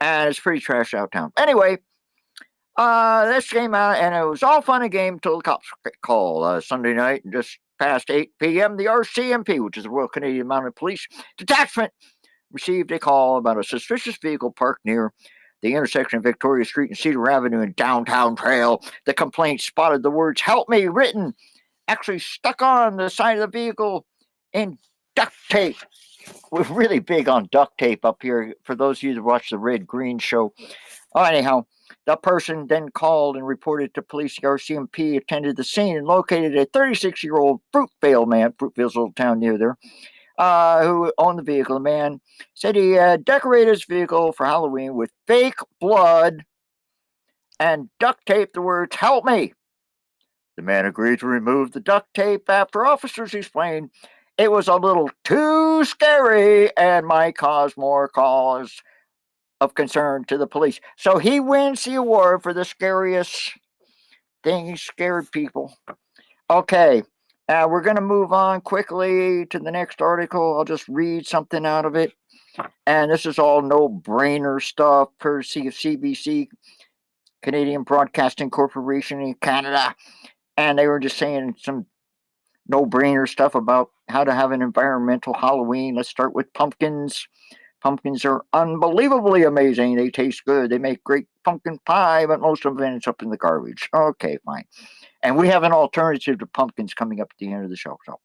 and it's pretty trash out town. Anyway, this came out, and it was all fun and game until the cops call Sunday night, just past 8 p.m. The RCMP, which is the Royal Canadian Mounted Police Detachment, received a call about a suspicious vehicle parked near the intersection of Victoria Street and Cedar Avenue in Downtown Trail. The complaint spotted the words "Help Me" written, actually stuck on the side of the vehicle in duct tape. We're really big on duct tape up here, for those of you that watch the Red Green show. Oh, anyhow, the person then called and reported to police. The RCMP attended the scene and located a 36-year-old Fruitvale man, Fruitvale's a little town near there, who owned the vehicle. The man said he had decorated his vehicle for Halloween with fake blood and duct taped the words "Help Me." The man agreed to remove the duct tape after officers explained it was a little too scary and might cause more cause of concern to the police. So he wins the award for the scariest thing. He scared people. Okay, we're going to move on quickly to the next article. I'll just read something out of it. And this is all no-brainer stuff, courtesy of CBC, Canadian Broadcasting Corporation in Canada. And they were just saying some no-brainer stuff about how to have an environmental Halloween. Let's start with pumpkins. Pumpkins are unbelievably amazing. They taste good. They make great pumpkin pie, but most of it ends up in the garbage. Okay, fine. And we have an alternative to pumpkins coming up at the end of the show. So,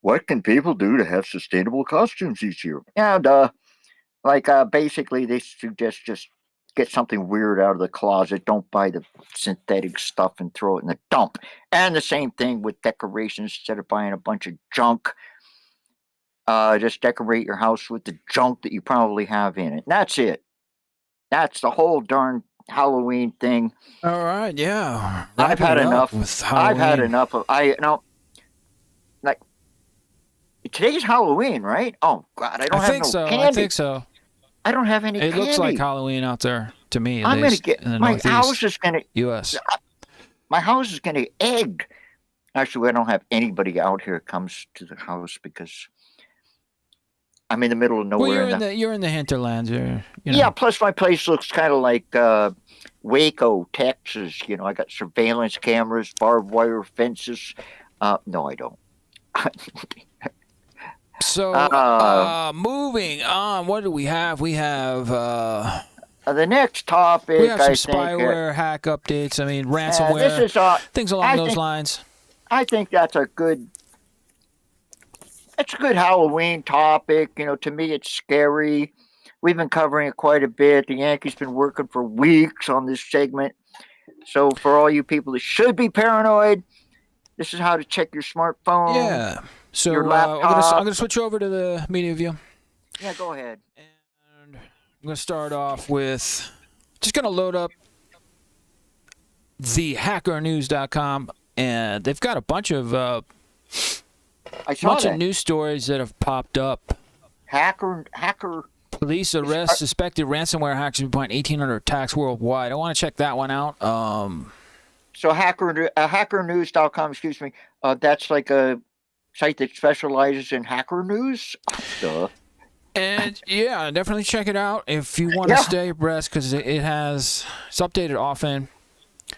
what can people do to have sustainable costumes each year? Yeah, duh. Like, basically, they suggest just get something weird out of the closet. Don't buy the synthetic stuff and throw it in the dump. And the same thing with decorations. Instead of buying a bunch of junk, just decorate your house with the junk that you probably have in it. And that's it. That's the whole darn Halloween thing. All right, yeah. I've had enough. I've had enough of. Like, today's Halloween, right? Oh God, I don't have no candy. I think so. I don't have any candy. It looks like Halloween out there to me. I'm going to get my house is going to U.S. My house is going to egg. Actually, I don't have anybody out here comes to the house because I'm in the middle of nowhere. Well, you're in the hinterlands. Yeah. Plus, my place looks kind of like Waco, Texas. You know, I got surveillance cameras, barbed wire fences. No, I don't. So, moving on, what do we have? We have the next topic. We have some spyware hack updates. I mean, ransomware, things along those lines. I think that's a good Halloween topic. You know, to me, it's scary. We've been covering it quite a bit. The Yankee's been working for weeks on this segment. So, for all you people that should be paranoid, this is how to check your smartphone. Yeah. So I'm going to switch over to the media view. Yeah, go ahead. And I'm going to start off with just going to load up the hackernews.com, and they've got a bunch of news stories that have popped up. Hacker. Police arrest suspected ransomware hackers behind 1,800 attacks worldwide. I want to check that one out. So hackernews.com, excuse me, that's like a site that specializes in hacker news. Duh. And yeah, definitely check it out if you want to stay abreast, because it's updated often.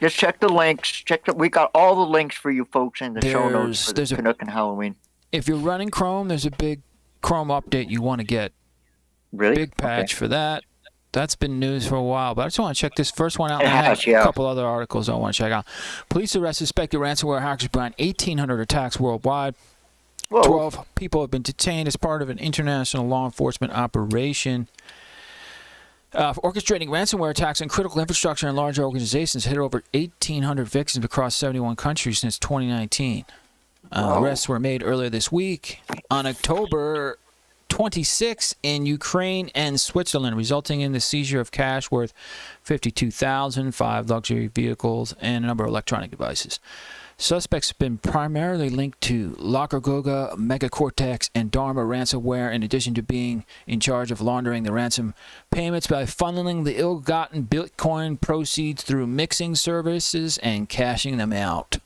Just check the links. We got all the links for you folks in the show notes for the Canuck and Halloween. If you're running Chrome, there's a big Chrome update you want to get. Really? Big patch for that. That's been news for a while, but I just want to check this first one out. I have a couple other articles I want to check out. Police arrest suspected ransomware hackers behind 1,800 attacks worldwide. Whoa. 12 people have been detained as part of an international law enforcement operation. Orchestrating ransomware attacks on critical infrastructure and large organizations, hit over 1,800 victims across 71 countries since 2019. Arrests were made earlier this week on October 26 in Ukraine and Switzerland, resulting in the seizure of cash worth $52,000, 5 luxury vehicles, and a number of electronic devices. Suspects have been primarily linked to Lockergoga, Megacortex, and Dharma ransomware, in addition to being in charge of laundering the ransom payments by funneling the ill-gotten Bitcoin proceeds through mixing services and cashing them out.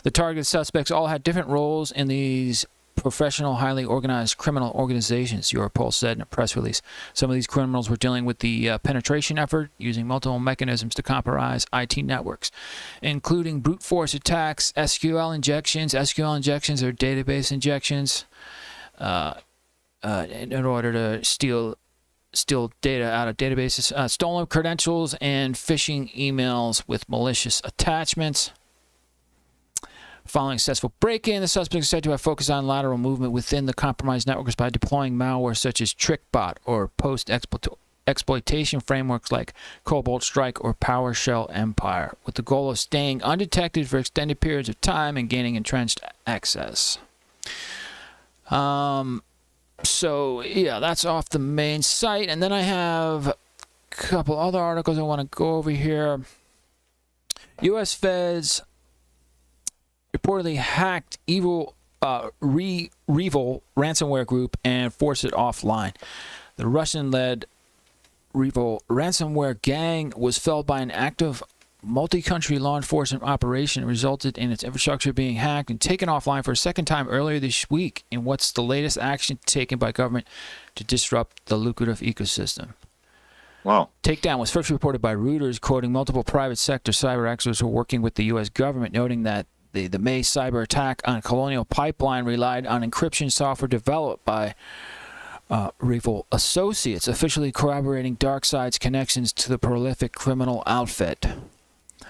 The targeted suspects all had different roles in these professional, highly organized criminal organizations, Europol said in a press release. Some of these criminals were dealing with the penetration effort, using multiple mechanisms to compromise IT networks, including brute force attacks, SQL injections. SQL injections are database injections in order to steal data out of databases, stolen credentials, and phishing emails with malicious attachments. Following a successful break-in, the suspects are said to have focused on lateral movement within the compromised networks by deploying malware such as TrickBot or post-exploitation frameworks like Cobalt Strike or PowerShell Empire, with the goal of staying undetected for extended periods of time and gaining entrenched access. So, yeah, that's off the main site. And then I have a couple other articles I want to go over here. U.S. feds reportedly hacked Revil ransomware group and forced it offline. The Russian-led Revil ransomware gang was felled by an active multi-country law enforcement operation and resulted in its infrastructure being hacked and taken offline for a second time earlier this week in what's the latest action taken by government to disrupt the lucrative ecosystem. Wow. Takedown was first reported by Reuters, quoting multiple private sector cyber experts who are working with the U.S. government, noting that the May cyber attack on Colonial Pipeline relied on encryption software developed by Revil Associates, officially corroborating DarkSide's connections to the prolific criminal outfit.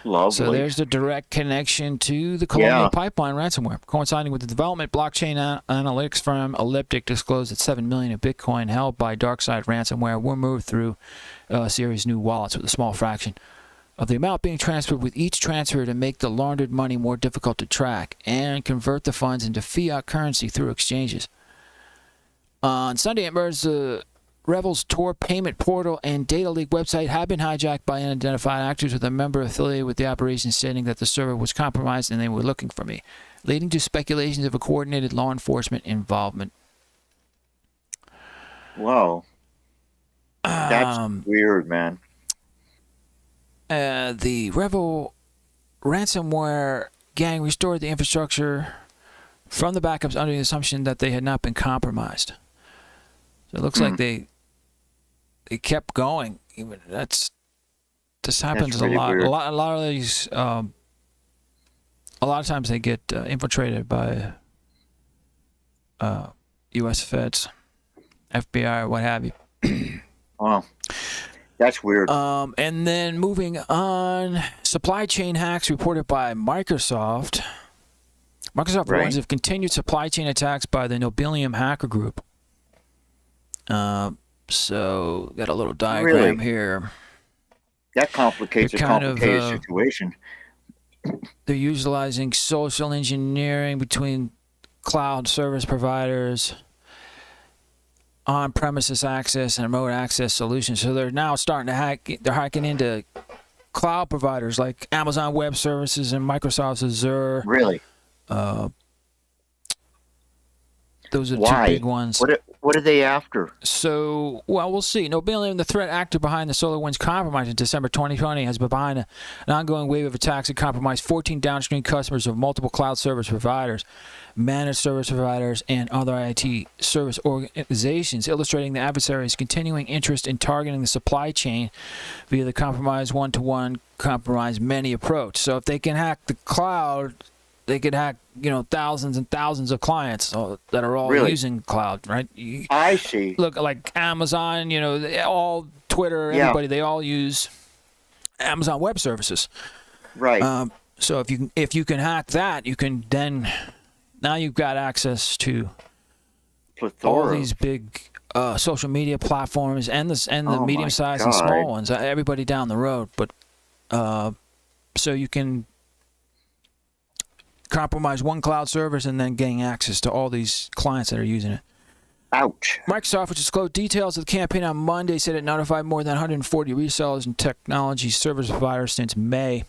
Lovely. So there's the direct connection to the Colonial Pipeline ransomware. Coinciding with the development, blockchain analytics firm Elliptic disclosed that 7 million of Bitcoin held by DarkSide ransomware were moved through a series of new wallets, with a small fraction of the amount being transferred with each transfer to make the laundered money more difficult to track and convert the funds into fiat currency through exchanges. On Sunday, it emerged the Revil's Tor payment portal and data leak website had been hijacked by unidentified actors, with a member affiliated with the operation stating that the server was compromised and they were looking for me, leading to speculations of a coordinated law enforcement involvement. Wow. That's weird, man. The Revil ransomware gang restored the infrastructure from the backups under the assumption that they had not been compromised. So it looks like they kept going. Even this happens really a lot. Weird. A lot of these. A lot of times they get infiltrated by U.S. feds, FBI, or what have you. Wow. That's weird. And then moving on, supply chain hacks reported by Microsoft. Microsoft warns of continued supply chain attacks by the Nobilium hacker group. So got a little diagram here. That complicates a complicated situation. They're utilizing social engineering between cloud service providers, on-premises access, and remote access solutions. So they're now starting to hack. They're hacking into cloud providers like Amazon Web Services and Microsoft's Azure. Really? Those are the Why? two big ones. What are they after? So, well, we'll see. Nobilium, the threat actor behind the SolarWinds compromise in December 2020, has been behind an ongoing wave of attacks that compromised 14 downstream customers of multiple cloud service providers, managed service providers, and other IT service organizations, illustrating the adversary's continuing interest in targeting the supply chain via the compromise one-to-one, compromise many approach. So if they can hack the cloud, they could hack, thousands and thousands of clients that are all using cloud, right? I see. Look, like Amazon, all Twitter, everybody, they all use Amazon Web Services. Right. So if you can hack that, you can then, now you've got access to all these big social media platforms and the medium-sized and small ones, everybody down the road. But so you can compromise one cloud service and then gain access to all these clients that are using it. Ouch. Microsoft, which disclosed details of the campaign on Monday, said it notified more than 140 resellers and technology service providers since May.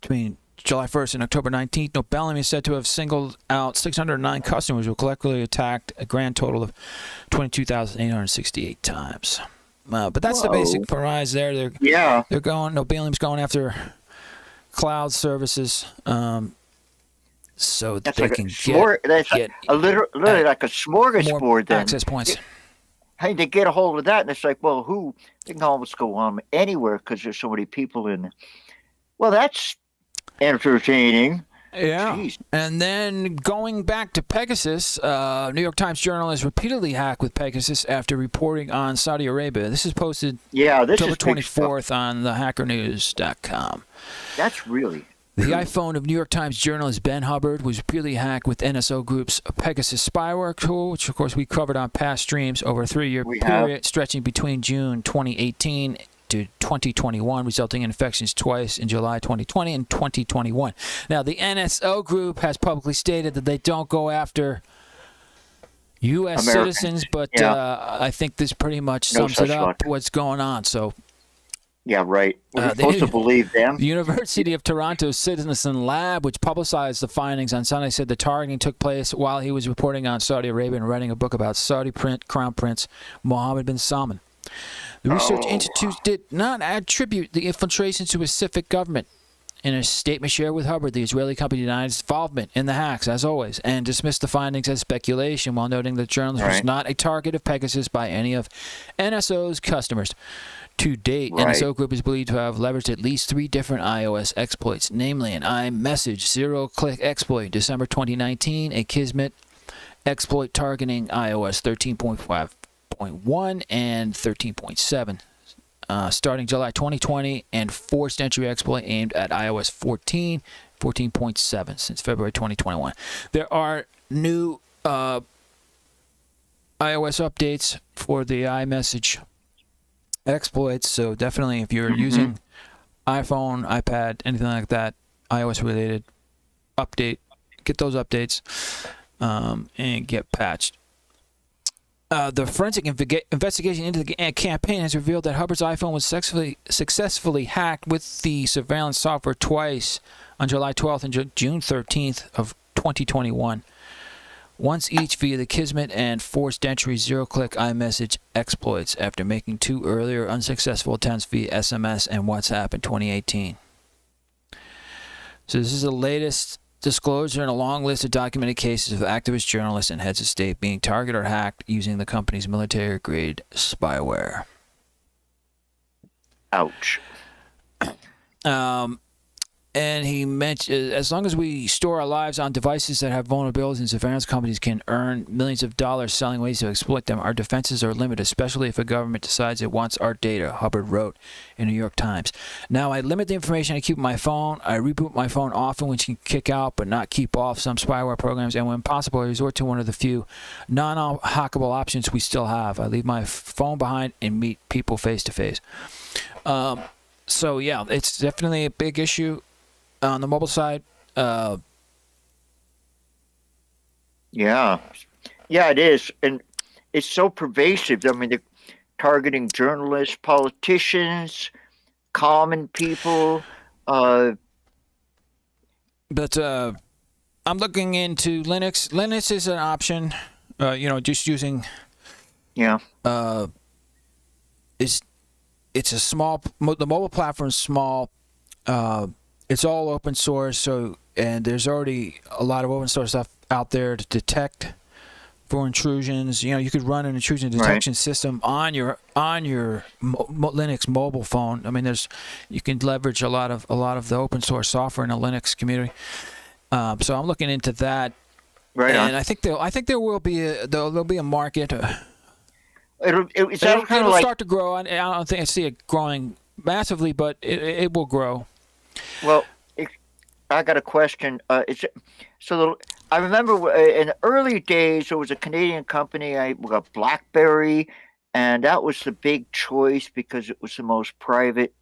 Between July 1st and October 19th, Nobilium is said to have singled out 609 customers who collectively attacked a grand total of 22,868 times. But that's the basic prize there. Nobilium's going after cloud services. so that That's they like can that's get literally like a more smorgasbord. Then access points. hey, they get a hold of that, and it's like, well, who they can almost go on anywhere because there's so many people in. Well, that's entertaining. Yeah. Jeez. And then going back to Pegasus, New York Times journalist repeatedly hacked with Pegasus after reporting on Saudi Arabia. This is posted October 24th on thehackernews.com. That's really. The iPhone of New York Times journalist Ben Hubbard was repeatedly hacked with NSO Group's Pegasus spyware tool, which, of course, we covered on past streams over a 3-year period stretching between June 2018 to 2021, resulting in infections twice in July 2020 and 2021. Now, the NSO Group has publicly stated that they don't go after U.S. citizens, but I think this pretty much sums it up, what's going on. So. Yeah, right. We're supposed to believe them. The University of Toronto's Citizen Lab, which publicized the findings on Sunday, said the targeting took place while he was reporting on Saudi Arabia and writing a book about Saudi Crown Prince Mohammed bin Salman. The research institute did not attribute the infiltration to a specific government. In a statement shared with Hubbard, the Israeli company denied its involvement in the hacks, as always, and dismissed the findings as speculation while noting that the journalist was not a target of Pegasus by any of NSO's customers. To date, NSO Group is believed to have leveraged at least 3 different iOS exploits, namely an iMessage zero-click exploit, December 2019, a Kismet exploit targeting iOS 13.5.1 and 13.7, starting July 2020, and forced entry exploit aimed at iOS 14, 14.7 since February 2021. There are new iOS updates for the iMessage exploits, so definitely if you're using iPhone, iPad, anything like that, iOS related, get those updates and get patched. The forensic investigation into the campaign has revealed that Hubbard's iPhone was successfully hacked with the surveillance software twice on July 12th and June 13th of 2021. Once each via the Kismet and forced entry zero-click iMessage exploits after making 2 earlier unsuccessful attempts via SMS and WhatsApp in 2018. So this is the latest disclosure in a long list of documented cases of activist journalists and heads of state being targeted or hacked using the company's military-grade spyware. Ouch. And he mentioned, as long as we store our lives on devices that have vulnerabilities and surveillance companies can earn millions of dollars selling ways to exploit them, our defenses are limited, especially if a government decides it wants our data, Hubbard wrote in New York Times. Now, I limit the information I keep on my phone. I reboot my phone often, which can kick out but not keep off some spyware programs. And when possible, I resort to one of the few non-hackable options we still have. I leave my phone behind and meet people face to face. So, yeah, it's definitely a big issue. On the mobile side, yeah, it is, and it's so pervasive. I mean, they're targeting journalists, politicians, common people. But I'm looking into Linux. Linux is an option. Just using. Yeah. It's a small. The mobile platform is small. It's all open source, and there's already a lot of open source stuff out there to detect for intrusions. You could run an intrusion detection system on your Linux mobile phone. I mean, you can leverage a lot of the open source software in the Linux community. So I'm looking into that, and I think there will be there'll be a market. It'll start to grow. I don't think I see it growing massively, but it will grow. Well, I got a question. I remember in the early days there was a Canadian company, got BlackBerry, and that was the big choice because it was the most private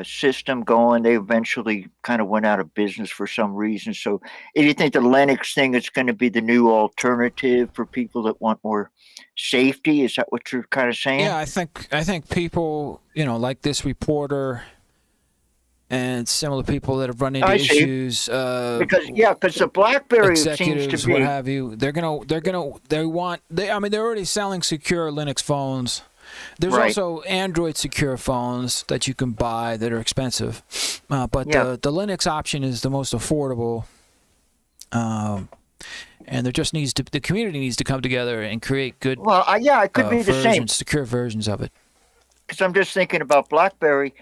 system going. They eventually kind of went out of business for some reason. So, if you think the Linux thing is going to be the new alternative for people that want more safety, is that what you're kind of saying? Yeah, I think people, like this reporter. And similar people that have run into issues, because the BlackBerry executives, seems to be what have you, they're already selling secure Linux phones. There's also Android secure phones that you can buy that are expensive, but the Linux option is the most affordable. And there just needs to the community needs to come together and create good Well, yeah, it could be the same. secure versions of it. Because I'm just thinking about BlackBerry,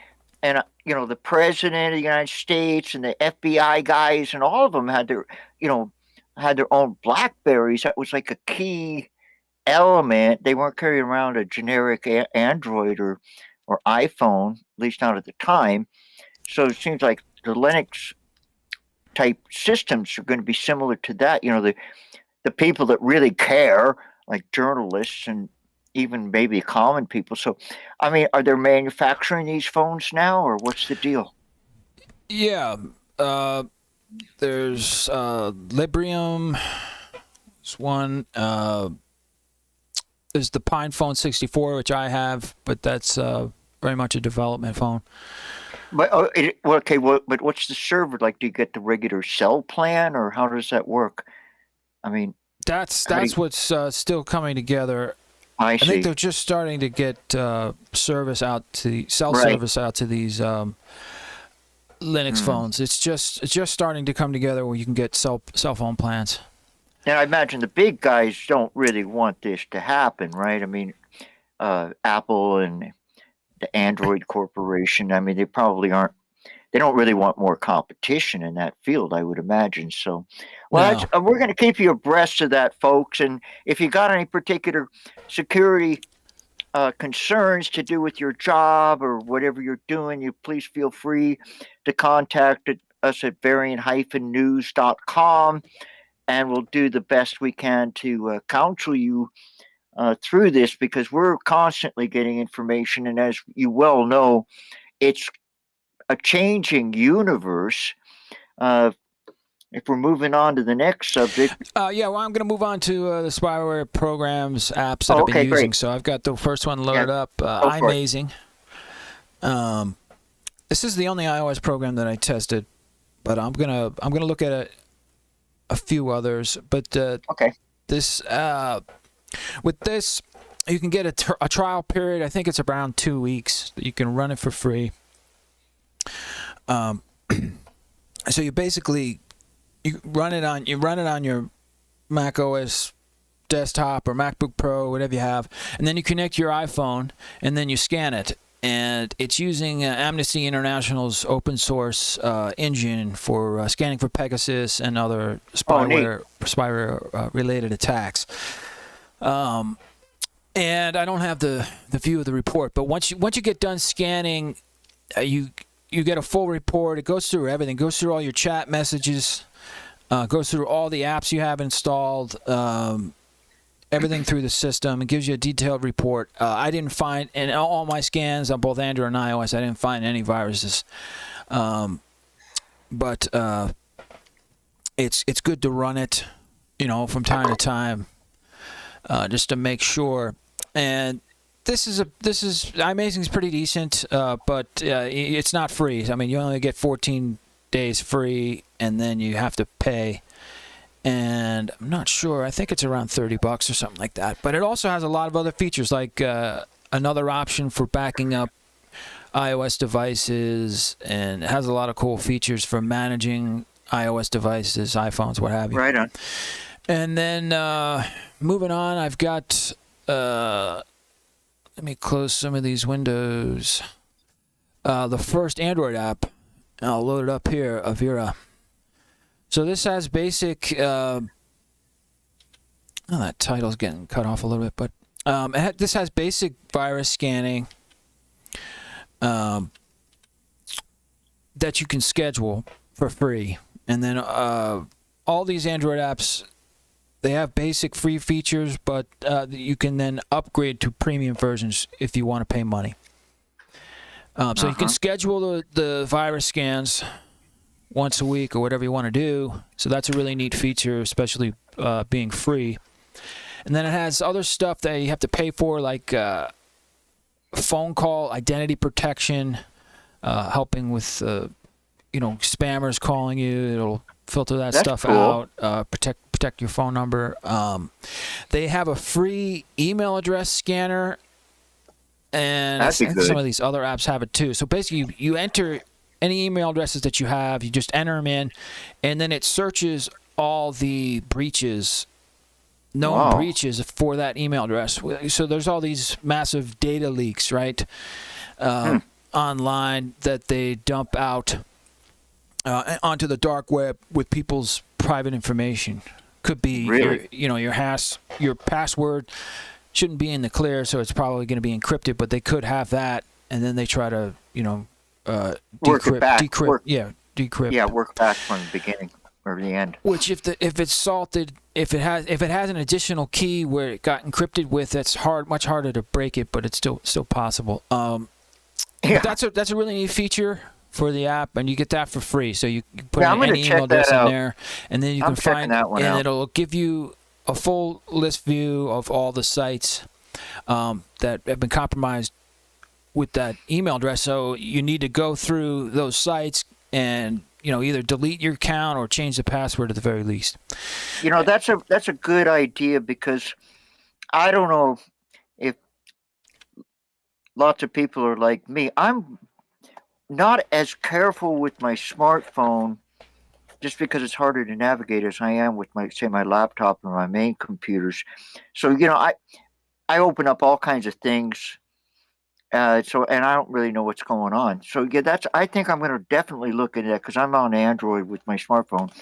and the president of the United States and the FBI guys, and all of them had their own BlackBerries. That was like a key element. They weren't carrying around a generic Android or iPhone, at least not at the time. So it seems like the Linux type systems are going to be similar to that. The people that really care, like journalists and even maybe common people. So, I mean, are they manufacturing these phones now, or what's the deal? Yeah, there's Librium. There's one. There's the Pine Phone 64, which I have, but that's very much a development phone. But but what's the server like? Do you get the regular cell plan, or how does that work? I mean, that's what's still coming together. I see. think they're just starting to get service out to service out to these Linux phones. It's just starting to come together where you can get cell phone plans. And I imagine the big guys don't really want this to happen, right? I mean, Apple and the Android Corporation, I mean, they probably aren't. They don't really want more competition in that field, I would imagine. So, well, No. We're going to keep you abreast of that, folks. And if you got any particular security concerns to do with your job or whatever you're doing, you please feel free to contact us at variant-news.com, and we'll do the best we can to counsel you through this, because we're constantly getting information. And as you well know, it's a changing universe. If we're moving on to the next subject. Yeah, well, I'm going to move on to the spyware programs, apps that I've been using. Great. So I've got the first one loaded up. iMazing. This is the only iOS program that I tested, but I'm gonna look at a few others. But this with this, you can get a trial period. I think it's around 2 weeks. You can run it for free. So you basically run it on your Mac OS desktop or MacBook Pro, whatever you have, and then you connect your iPhone and then you scan it, and it's using Amnesty International's open source engine for scanning for Pegasus and other spyware related attacks. And I don't have the view of the report, but once you get done scanning, you get a full report. It goes through everything. It goes through all your chat messages. Goes through all the apps you have installed. Everything through the system. It gives you a detailed report. I didn't find, in all my scans on both Android and iOS, I didn't find any viruses. But it's good to run it, from time to time, just to make sure. And iMazing is pretty decent, but it's not free. I mean, you only get 14 days free, and then you have to pay. And I'm not sure. I think it's around $30 or something like that. But it also has a lot of other features, like another option for backing up iOS devices, and it has a lot of cool features for managing iOS devices, iPhones, what have you. Right on. And then moving on, I've got. Let me close some of these windows. The first Android app, I'll load it up here, Avira. So this has basic. That title's getting cut off a little bit, but this has basic virus scanning that you can schedule for free, and then all these Android apps. They have basic free features, but you can then upgrade to premium versions if you want to pay money. So you can schedule the virus scans once a week or whatever you want to do. So that's a really neat feature, especially being free. And then it has other stuff that you have to pay for, like phone call identity protection, helping with spammers calling you. It'll filter that stuff cool. out, protect your phone number. They have a free email address scanner, and I think some of these other apps have it too. So basically, you enter any email addresses that you have, you just enter them in, and then it searches all the breaches, known breaches for that email address. So there's all these massive data leaks, right, online that they dump out onto the dark web with people's private information. Could be your password shouldn't be in the clear, so it's probably going to be encrypted, but they could have that, and then they try to decrypt. Yeah, work back from the beginning or the end. Which if it's salted, if it has an additional key where it got encrypted with, that's much harder to break it, but it's still possible. But that's a really neat feature for the app, and you get that for free. So you put any email address in there, and then you can find that one, and it'll give you a full list view of all the sites that have been compromised with that email address. So you need to go through those sites and either delete your account or change the password at the very least. That's a good idea, because I don't know if lots of people are like me. I'm not as careful with my smartphone just because it's harder to navigate as I am with my laptop or my main computers. So, I open up all kinds of things. And I don't really know what's going on. So yeah, I think I'm going to definitely look into that, because I'm on Android with my smartphone.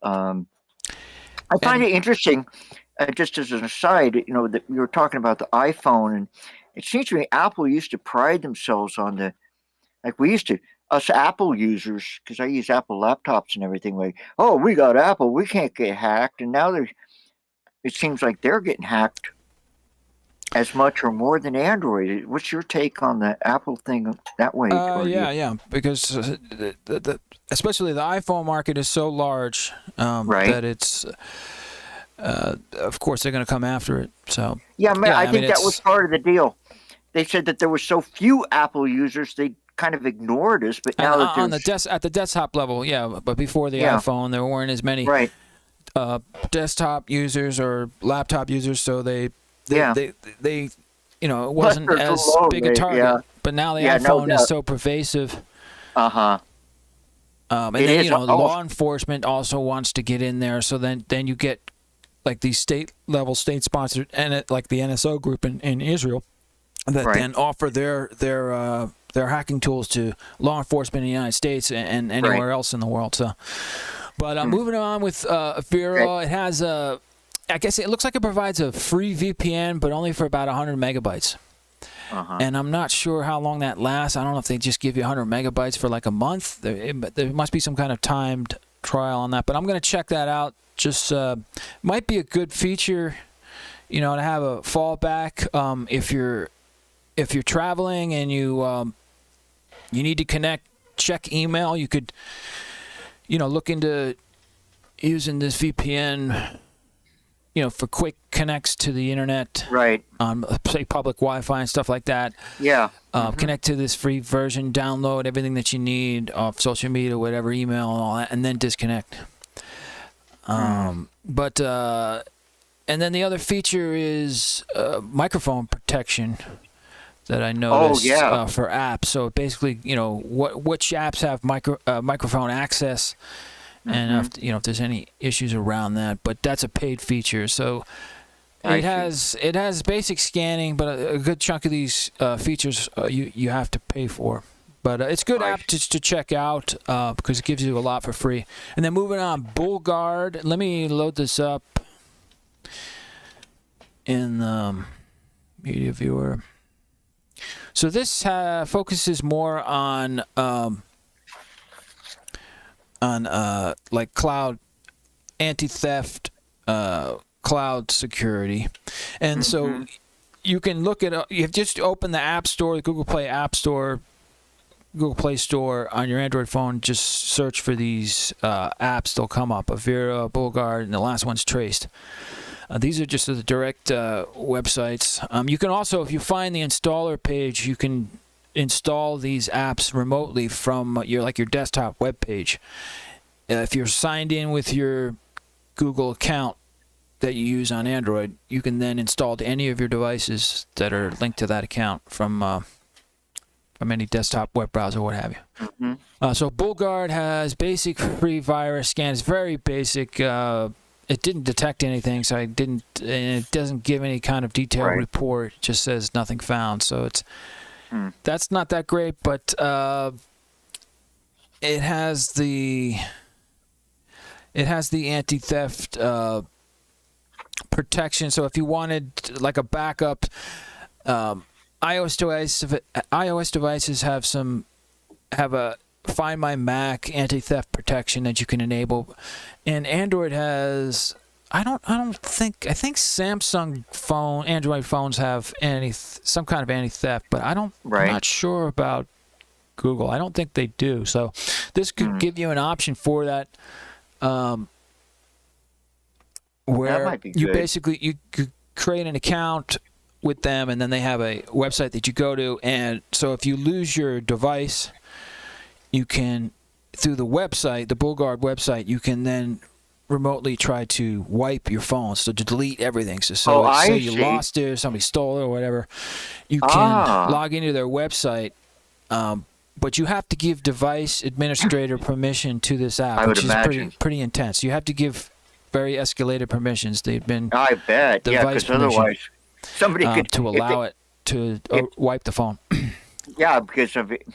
I find it interesting, just as an aside, that we were talking about the iPhone, and it seems to me Apple used to pride themselves on us Apple users, because I use Apple laptops and everything, like, oh, we got Apple, we can't get hacked. And now it seems like they're getting hacked as much or more than Android. What's your take on the Apple thing that way? Because especially the iPhone market is so large that it's, of course, they're going to come after it. So I think that was part of the deal. They said that there were so few Apple users, they kind of ignored us. But now at the desktop level, but before the iPhone, there weren't as many desktop users or laptop users, so they it wasn't as big a target. But now the iPhone is so pervasive. And then law enforcement also wants to get in there. So then you get like these state sponsored, and like the NSO group in Israel that then offer their hacking tools to law enforcement in the United States and anywhere else in the world. So, but moving on with Auroral, it has I guess it looks like it provides a free VPN, but only for about 100 megabytes. And I'm not sure how long that lasts. I don't know if they just give you 100 megabytes for like a month. There must be some kind of timed trial on that, but I'm going to check that out. Just might be a good feature, to have a fallback if you're traveling and you need to check email. You could, look into using this VPN, for quick connects to the internet, on say public Wi-Fi and stuff like that. Connect to this free version, download everything that you need off social media, whatever, email and all that, and then disconnect. And then the other feature is microphone protection that I noticed for apps. So basically, which apps have microphone access, and if there's any issues around that. But that's a paid feature. So it has basic scanning, but a good chunk of these features you have to pay for. But it's a good app to check out because it gives you a lot for free. And then moving on, BullGuard. Let me load this up in the media viewer. So this focuses more on like cloud anti-theft, cloud security, and so you can look at you just open the App Store, the Google Play App Store, Google Play Store on your Android phone. Just search for these apps; they'll come up. Auroral, BullGuard, and the last one's Traced. These are just the direct websites. You can also, if you find the installer page, you can install these apps remotely from your desktop web page. If you're signed in with your Google account that you use on Android, you can then install to any of your devices that are linked to that account from from any desktop web browser, what have you. Mm-hmm. So BullGuard has basic free virus scan. It's very basic. It didn't detect anything, so and it doesn't give any kind of detailed report. It just says nothing found. So that's not that great, but it has the anti-theft protection. So if you wanted like a backup, iOS devices have a Find My Mac anti-theft protection that you can enable, and Android has. I think Samsung Android phones have some kind of anti-theft, but I'm not sure about Google. I don't think they do. So this could give you an option for that, where you basically could create an account with them, and then they have a website that you go to, and so if you lose your device, you can, through the website, the BullGuard website, you can then remotely try to wipe your phone, so to delete everything. So say you lost it, or somebody stole it, or whatever, you can log into their website, but you have to give device administrator permission to this app, which is pretty intense. You have to give very escalated permissions. They've been I bet, because otherwise somebody could to allow it to wipe the phone. Yeah, because of it.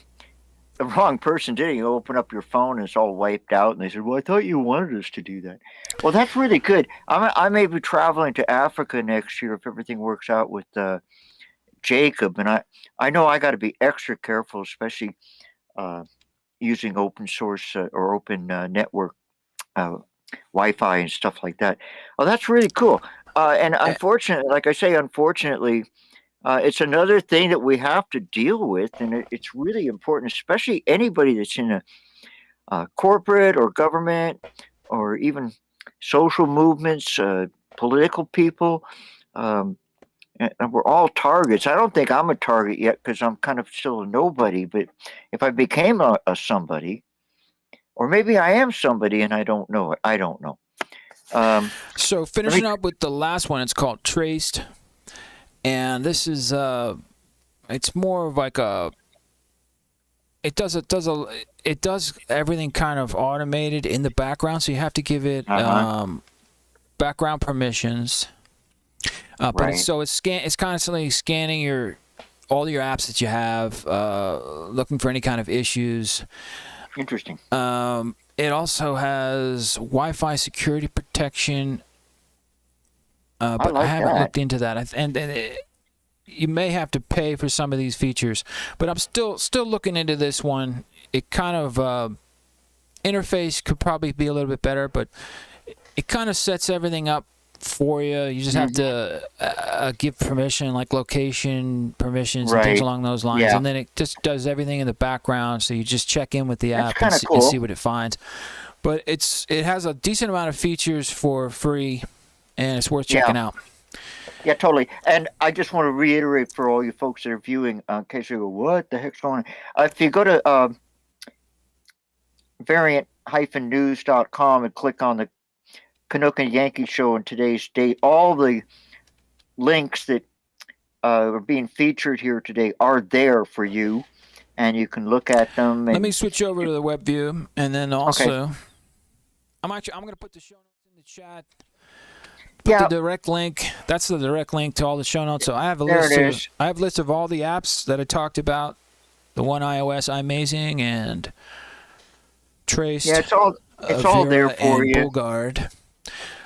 The wrong person did it. You open up your phone and it's all wiped out, and they said, "Well, I thought you wanted us to do that." Well, that's really good. I may be traveling to Africa next year if everything works out with Jacob, and I know I got to be extra careful, especially using open source or open network Wi-Fi and stuff like that. Oh, that's really cool. And unfortunately, like I say, it's another thing that we have to deal with, and it's really important, especially anybody that's in a corporate or government or even social movements, political people. And we're all targets. I don't think I'm a target yet because I'm kind of still a nobody, but if I became a somebody, or maybe I am somebody and I don't know it. I don't know. So finishing up with the last one, it's called Traced. And this is it's more of like it does everything kind of automated in the background, so you have to give it background permissions. But it's constantly scanning all your apps that you have, looking for any kind of issues. Interesting. It also has Wi-Fi security protection. But I haven't looked into that, you may have to pay for some of these features. But I'm still looking into this one. It kind of interface could probably be a little bit better, but it kind of sets everything up for you. You just have to give permission, like location permissions and things along those lines, and then it just does everything in the background. So you just check in with the app and see what it finds. But it has a decent amount of features for free. And it's worth checking out. Yeah, totally. And I just want to reiterate for all you folks that are viewing, in case you go, what the heck's going on? If you go to variant-news.com and click on the Canuck and Yankee show in today's date, all the links that are being featured here today are there for you, and you can look at them. Let me switch over to the web view, and then also, I'm going to put the show notes in the chat. The direct link. That's the direct link to all the show notes. So I have a list of all the apps that I talked about. The One iOS, iMazing, and Traced. Yeah, it's all Vera there for you. BullGuard.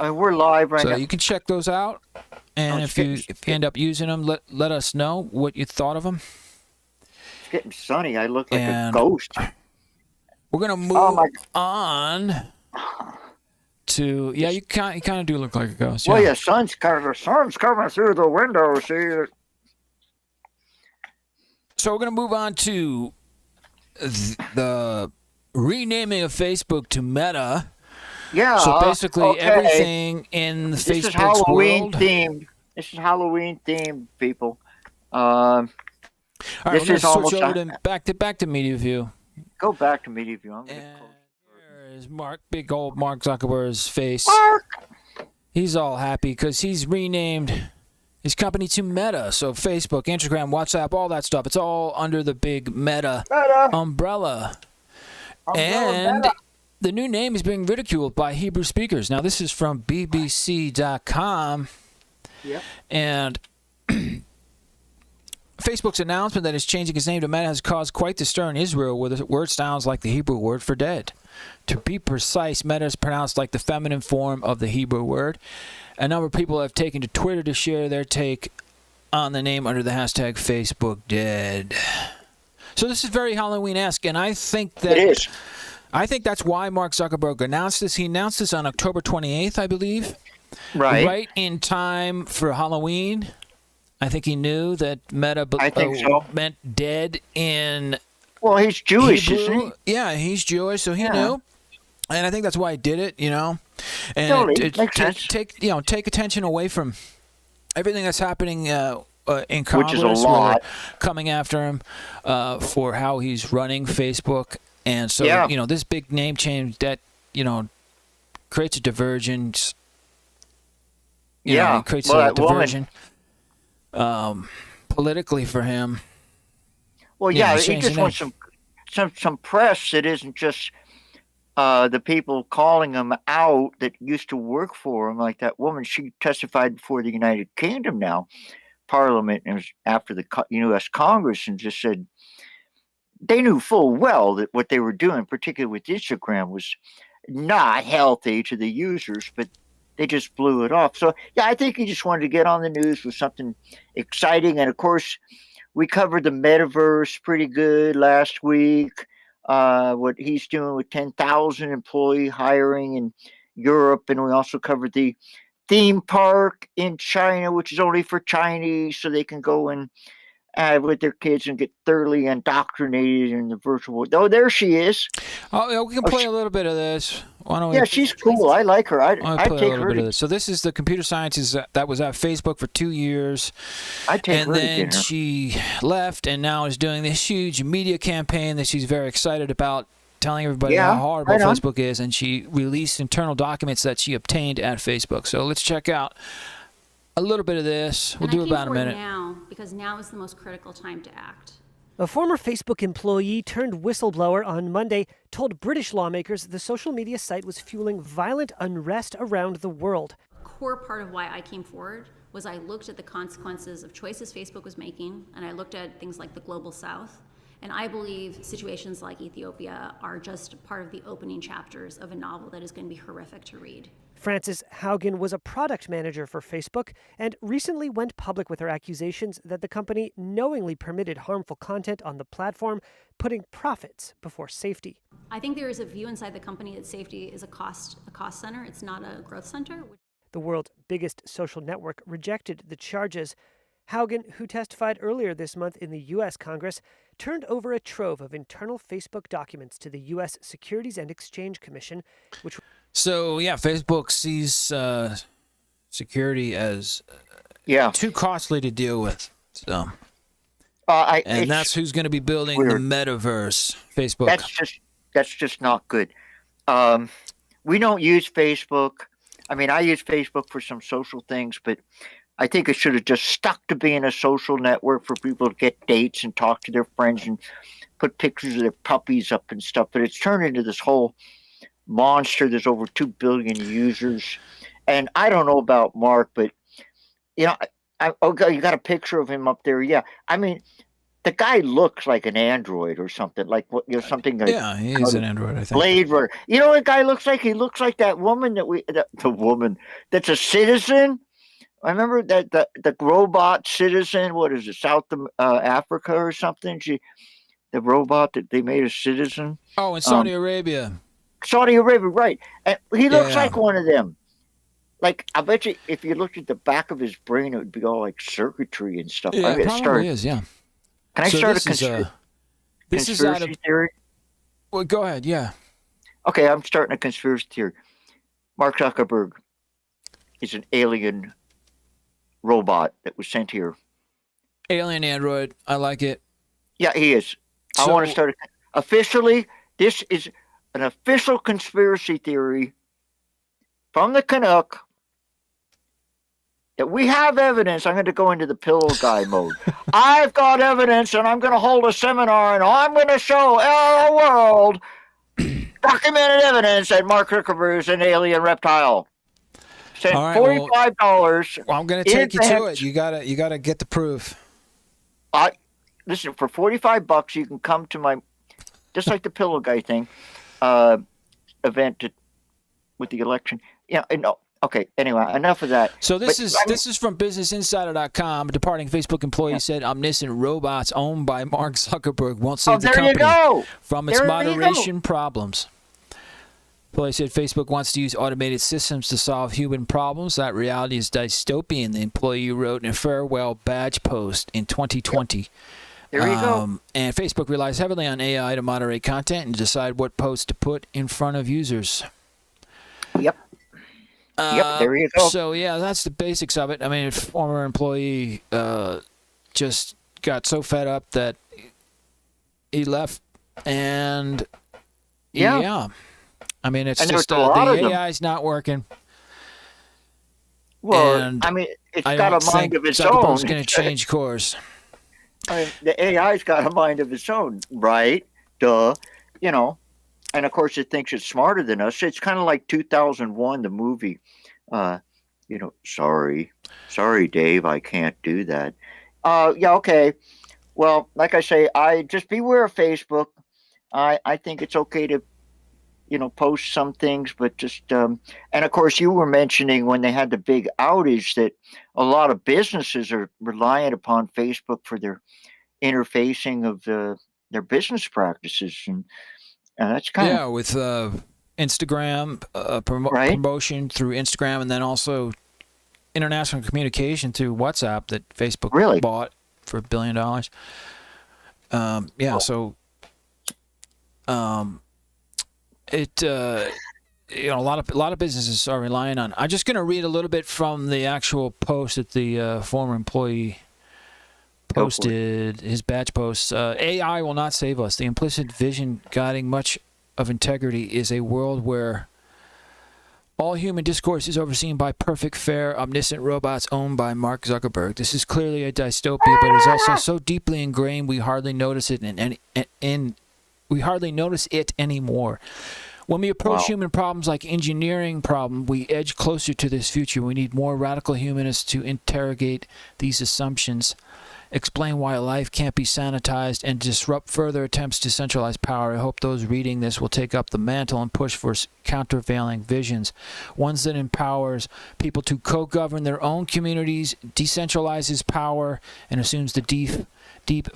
We're live right now. So you can check those out, and if you end up using them, let us know what you thought of them. It's getting sunny. I look like a ghost. We're gonna move on. You kind of do look like a ghost. Well, the sun's coming through the window. See. So we're gonna move on to the renaming of Facebook to Meta. Yeah. So basically, everything in the Facebook's world. This is Halloween themed, people. All right, we're gonna switch over to back to Media View. Go back to Media View. I'm gonna is big old Mark Zuckerberg's face. Mark! He's all happy because he's renamed He's company to Meta, so Facebook, Instagram, WhatsApp, all that stuff. It's all under the big Meta umbrella. And Meta. the new name is being ridiculed by Hebrew speakers. Now, this is from BBC.com. Yep. And Facebook's announcement that it's changing its name to Meta has caused quite the stir in Israel, where the word sounds like the Hebrew word for dead. To be precise, Meta is pronounced like the feminine form of the Hebrew word. A number of people have taken to Twitter to share their take on the name under the hashtag #FacebookDead. So this is very Halloween-esque, and I think that It is. I think that's why Mark Zuckerberg announced this. He announced this on October 28th, I believe. Right in time for Halloween. I think he knew that Meta meant dead in Well, he's Jewish, Hebrew. isn't he? Yeah, he's Jewish, so he knew. And I think that's why he did it, And Totally. Makes sense. take attention away from everything that's happening in Congress, which is a lot, coming after him for how he's running Facebook. And so, this big name change that, creates a divergence. It creates a diversion politically for him. Well, he just wants some press that isn't just the people calling him out that used to work for him, like that woman. She testified before the United Kingdom Parliament, and it was after the U.S. Congress, and just said they knew full well that what they were doing, particularly with Instagram, was not healthy to the users, but they just blew it off. So, I think he just wanted to get on the news with something exciting. And, of course, we covered the metaverse pretty good last week, what he's doing with 10,000 employee hiring in Europe. And we also covered the theme park in China, which is only for Chinese, so they can go and with their kids and get thoroughly indoctrinated in the virtual world. Oh, there she is. Oh, we can play a little bit of this. Why don't we? Yeah, she's cool. I like her. I'd take her. Bit of this. So this is the computer scientist that was at Facebook for 2 years. I'd take her. And then she left and now is doing this huge media campaign that she's very excited about, telling everybody how horrible Facebook is. And she released internal documents that she obtained at Facebook. So let's check out a little bit of this. We'll do about a minute. Now, because now is the most critical time to act. A former Facebook employee turned whistleblower on Monday told British lawmakers the social media site was fueling violent unrest around the world. A core part of why I came forward was I looked at the consequences of choices Facebook was making, and I looked at things like the Global South. And I believe situations like Ethiopia are just part of the opening chapters of a novel that is going to be horrific to read. Frances Haugen was a product manager for Facebook and recently went public with her accusations that the company knowingly permitted harmful content on the platform, putting profits before safety. I think there is a view inside the company that safety is a cost center. It's not a growth center. The world's biggest social network rejected the charges. Haugen, who testified earlier this month in the U.S. Congress, turned over a trove of internal Facebook documents to the U.S. Securities and Exchange Commission, which... So, Facebook sees security as too costly to deal with. So, and that's who's going to be building the metaverse, Facebook. That's just not good. We don't use Facebook. I mean, I use Facebook for some social things, but I think it should have just stuck to being a social network for people to get dates and talk to their friends and put pictures of their puppies up and stuff. But it's turned into this whole monster. There's over 2 billion users. And I don't know about Mark, but, you got a picture of him up there. Yeah. I mean, the guy looks like an android or something, like something like. Yeah, he's an android, I think. Blade Runner. You know what the guy looks like? He looks like that woman the woman that's a citizen. I remember that the robot citizen. What is it, South Africa or something? The robot that they made a citizen. Oh, in Saudi Arabia. Saudi Arabia, right? And he looks like one of them. Like, I bet you, if you looked at the back of his brain, it would be all like circuitry and stuff. Yeah, it probably is. Yeah. Can I start a conspiracy theory? Well, go ahead. Yeah. Okay, I'm starting a conspiracy theory. Mark Zuckerberg is an alien robot that was sent here. Alien android. I like it. Yeah, he is. I want to start officially. This is an official conspiracy theory from the Canuck that we have evidence. I'm going to go into the pillow guy mode. I've got evidence, and I'm going to hold a seminar, and I'm going to show the world documented evidence that Mark Zuckerberg is an alien reptile. Sent All right, $45. Well, I'm going to take you to it. You gotta get the proof. Listen, for $45, you can come to my, just like the pillow guy thing, event with the election. Yeah, no. Okay, anyway, enough of that. So this is from BusinessInsider.com. A departing Facebook employee said omniscient robots owned by Mark Zuckerberg won't save the company from its moderation problems. Employee said Facebook wants to use automated systems to solve human problems. That reality is dystopian, the employee wrote in a farewell badge post in 2020. There you go. And Facebook relies heavily on AI to moderate content and decide what posts to put in front of users. Yep. There you go. So, yeah, that's the basics of it. I mean, a former employee just got so fed up that he left. And, yeah. I mean, it's just the AI's not working. Well, and I mean, it's got a mind of its own. Zuckerberg's going to change course. I mean, the AI's got a mind of its own, right? Duh. You know, and of course it thinks it's smarter than us. It's kind of like 2001, the movie. Sorry, Dave, I can't do that. Yeah, okay. Well, like I say, I just beware of Facebook. I think it's okay to, post some things, but just and of course you were mentioning when they had the big outage that a lot of businesses are reliant upon Facebook for their interfacing of their business practices, and that's kind of with Instagram promotion through Instagram, and then also international communication through WhatsApp that Facebook bought for $1 billion. A lot of businesses are relying on. I'm just going to read a little bit from the actual post that the former employee posted, his badge post. AI will not save us. The implicit vision guiding much of integrity is a world where all human discourse is overseen by perfect, fair, omniscient robots owned by Mark Zuckerberg. This is clearly a dystopia, but it is also so deeply ingrained we hardly notice it anymore. When we approach human problems like engineering problem, we edge closer to this future. We need more radical humanists to interrogate these assumptions, explain why life can't be sanitized, and disrupt further attempts to centralize power. I hope those reading this will take up the mantle and push for countervailing visions, ones that empowers people to co-govern their own communities, decentralizes power, and assumes the deep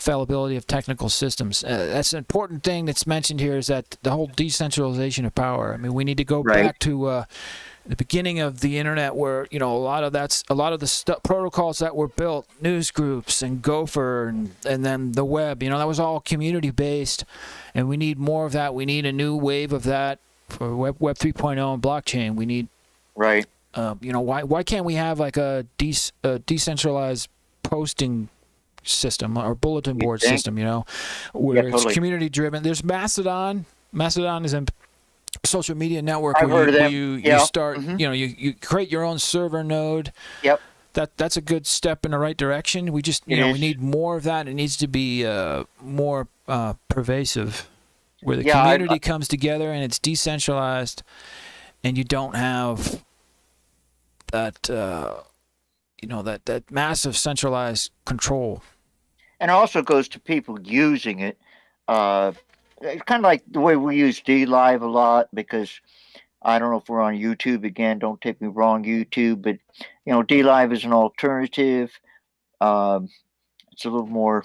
fallibility of technical systems. That's an important thing that's mentioned here, is that the whole decentralization of power. I mean, we need to go back to the beginning of the internet, where a lot of the protocols that were built, news groups and Gopher and then the web, that was all community based, and we need more of that. We need a new wave of that for Web 3.0 and blockchain. We need why can't we have like a decentralized posting system or bulletin board system, where it's community driven. There's Mastodon. Mastodon is a social media network where you start, you create your own server node. Yep. That's a good step in the right direction. We just, we need more of that. It needs to be more pervasive, where the community comes together and it's decentralized, and you don't have that, that massive centralized control. And it also goes to people using it. It's kind of like the way we use DLive a lot, because I don't know if we're on YouTube again. Don't take me wrong, YouTube, but DLive is an alternative. It's a little more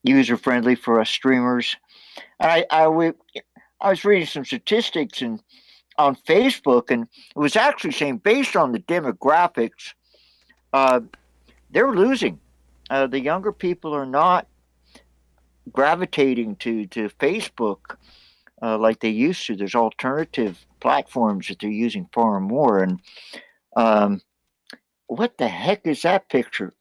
user friendly for us streamers. And I was reading some statistics on Facebook, and it was actually saying, based on the demographics, they're losing. The younger people are not gravitating to Facebook like they used to. There's alternative platforms that they're using far more. And what the heck is that picture?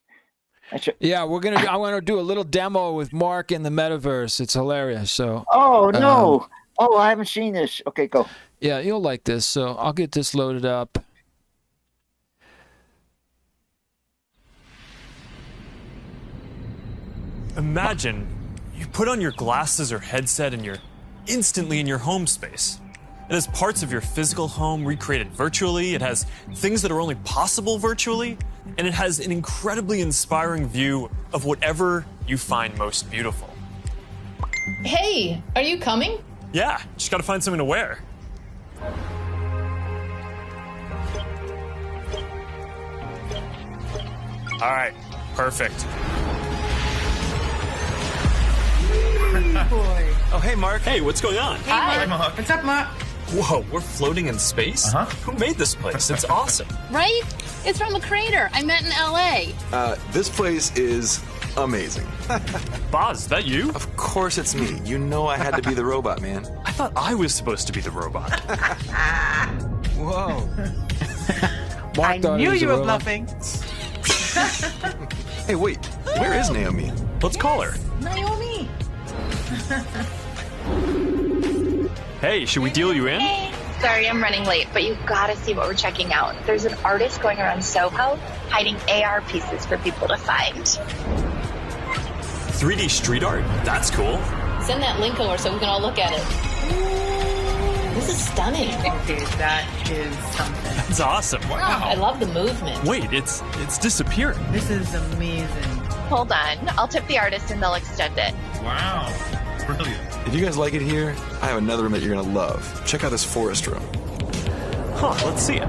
I want to do a little demo with Mark in the metaverse. It's hilarious. So. Oh no! I haven't seen this. Okay, go. Yeah, you'll like this. So I'll get this loaded up. Imagine you put on your glasses or headset and you're instantly in your home space. It has parts of your physical home recreated virtually. It has things that are only possible virtually. And it has an incredibly inspiring view of whatever you find most beautiful. Hey, are you coming? Yeah, just gotta find something to wear. All right, perfect. Boy. Oh, hey, Mark. Hey, what's going on? Hi. Mark. What's up, Mark? Whoa, we're floating in space? Who made this place? It's awesome. Right? It's from a crater I met in LA. This place is amazing. Boz, is that you? Of course it's me. You know I had to be the robot, man. I thought I was supposed to be the robot. Whoa. I knew you were bluffing. Hey, wait. Where is Naomi? Let's call her. Naomi. Hey, should we deal you in? Hey, sorry I'm running late, but you've got to see what we're checking out. There's an artist going around Soho hiding AR pieces for people to find. 3D street art? That's cool. Send that link over so we can all look at it. This is stunning. Okay, that is something. That's awesome. I love the movement. Wait, it's disappearing. This is amazing. Hold on, I'll tip the artist and they'll extend it. Wow. Brilliant. If you guys like it here, I have another room that you're gonna love. Check out this forest room. Huh, let's see it.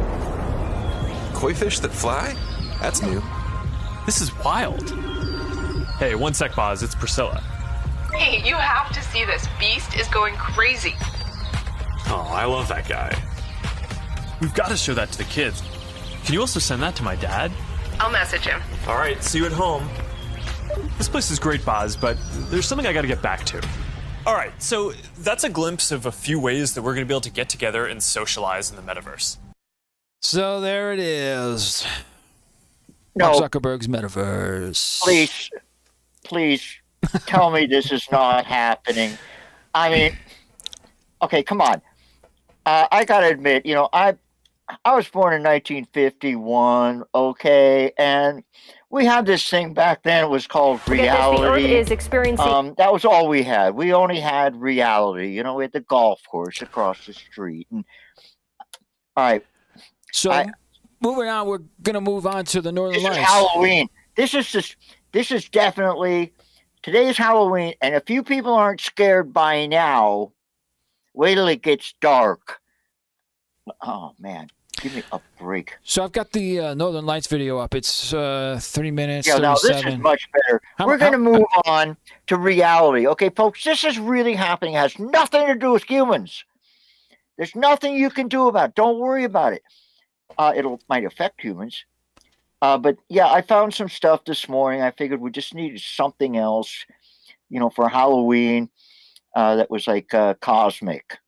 Koi fish that fly? That's new. This is wild. Hey, one sec, Boz. It's Priscilla. Hey, you have to see this. Beast is going crazy. Oh, I love that guy. We've got to show that to the kids. Can you also send that to my dad? I'll message him. All right, see you at home. This place is great, Boz, but there's something I got to get back to. All right, so that's a glimpse of a few ways that we're going to be able to get together and socialize in the metaverse. So there it is. No. Mark Zuckerberg's metaverse. Please tell me this is not happening. I mean, okay, come on. I got to admit, I was born in 1951, okay, and we had this thing back then. It was called reality. The Earth is experiencing. That was all we had. We only had reality. We had the golf course across the street. And, all right. So moving on, we're going to move on to the Northern Lights. This is Halloween. This is definitely, today's Halloween, and if you people aren't scared by now, wait till it gets dark. Oh, man. Give me a break. So I've got the Northern Lights video up. It's 3 minutes, Yeah, 37. now this is much better. We're going to move on to reality. Okay, folks, this is really happening. It has nothing to do with humans. There's nothing you can do about it. Don't worry about it. It might affect humans. But, yeah, I found some stuff this morning. I figured we just needed something else, for Halloween that was like cosmic.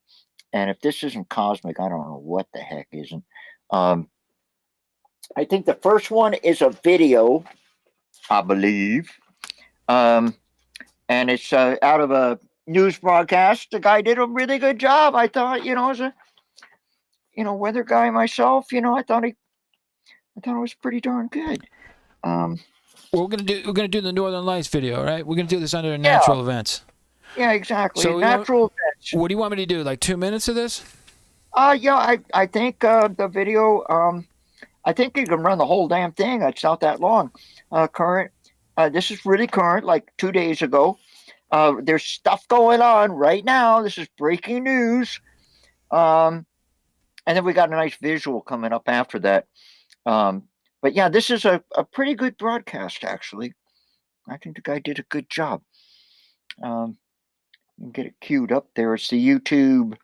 And if this isn't cosmic, I don't know what the heck isn't. I think the first one is a video, I believe. And it's out of a news broadcast. The guy did a really good job. I thought, as a weather guy myself, I thought it was pretty darn good. Well, we're gonna do the Northern Lights video, right? We're gonna do this under natural events. Yeah, exactly. So natural events. What do you want me to do? Like 2 minutes of this? Yeah, I think the video. I think you can run the whole damn thing. It's not that long. Current. This is really current. Like 2 days ago. There's stuff going on right now. This is breaking news. And then we got a nice visual coming up after that. But yeah, this is a pretty good broadcast, actually. I think the guy did a good job. Get it queued up there. It's the YouTube.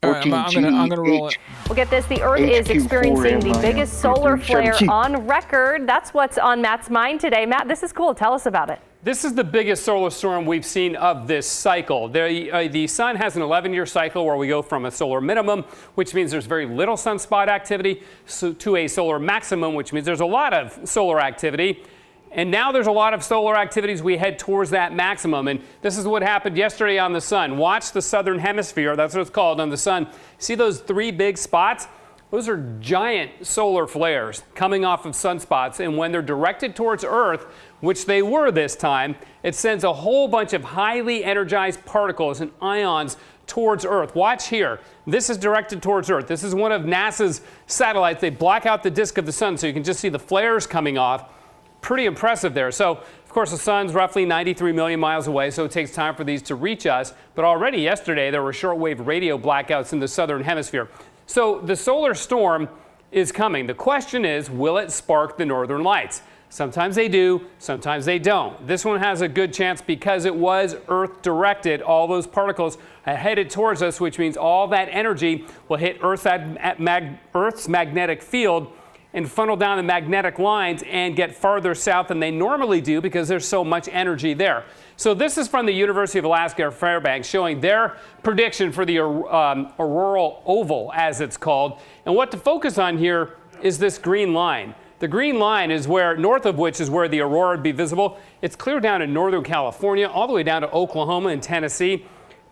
All right, I'm gonna roll it. Well, get this. The Earth is experiencing the biggest solar flare on record. That's what's on Matt's mind today. Matt, this is cool. Tell us about it. This is the biggest solar storm we've seen of this cycle. The sun has an 11-year cycle where we go from a solar minimum, which means there's very little sunspot activity, to a solar maximum, which means there's a lot of solar activity. And now there's a lot of solar activities. We head towards that maximum. And this is what happened yesterday on the sun. Watch the southern hemisphere. That's what it's called on the sun. See those 3 big spots? Those are giant solar flares coming off of sunspots. And when they're directed towards Earth, which they were this time, it sends a whole bunch of highly energized particles and ions towards Earth. Watch here. This is directed towards Earth. This is one of NASA's satellites. They black out the disk of the sun so you can just see the flares coming off. Pretty impressive there. So, of course, the sun's roughly 93 million miles away, so it takes time for these to reach us. But already yesterday, there were shortwave radio blackouts in the southern hemisphere. So the solar storm is coming. The question is, will it spark the northern lights? Sometimes they do, sometimes they don't. This one has a good chance because it was Earth directed. All those particles are headed towards us, which means all that energy will hit Earth's magnetic field and funnel down the magnetic lines and get farther south than they normally do because there's so much energy there. So this is from the University of Alaska Fairbanks showing their prediction for the auroral oval, as it's called. And what to focus on here is this green line. The green line is where, north of which is where the aurora would be visible. It's clear down in Northern California, all the way down to Oklahoma and Tennessee.